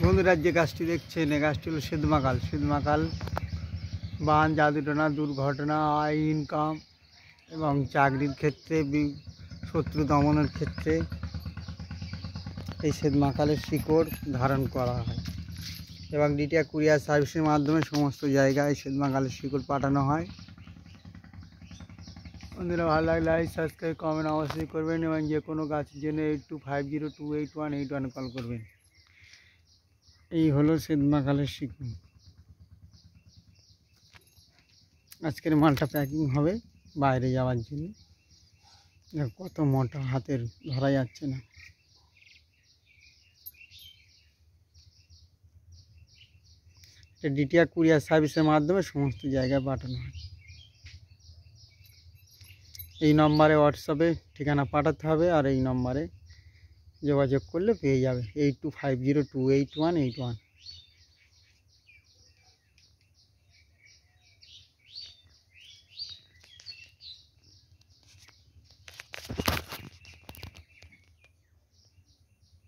বন্ধুরা যে গাছটি দেখছেন এই গাছটি হলো সেদমাকাল। সেদমাকাল বান, জাদুটনা, দুর্ঘটনা, আয় ইনকাম এবং চাকরির ক্ষেত্রে, শত্রু দমনের ক্ষেত্রে এই সেদমাকালের শিকড় ধারণ করা হয় এবং ডিটিয়া কুরিয়ার সার্ভিসের মাধ্যমে সমস্ত জায়গায় সেদমাকালের শিকড় পাঠানো হয়। বন্ধুরা ভালো লাগলে লাইক, সাবস্ক্রাইব, কমেন্ট অবশ্যই করবেন এবং যে কোনো গাছের জন্য 8250281881 কল করবেন। এই হলো সেদমাকালের শিকড়। আজকের মালটা প্যাকিং হবে বাইরে যাওয়ার জন্য। কত মোটা, হাতের ধরা যাচ্ছে না। এটা ডিটিয়া কুরিয়ার সার্ভিসের মাধ্যমে সমস্ত জায়গায় পাঠানো হয়। এই নম্বরে হোয়াটসঅ্যাপে ঠিকানা পাঠাতে হবে আর এই নম্বরে যোগাযোগ করলে পেয়ে যাবে 8250281881।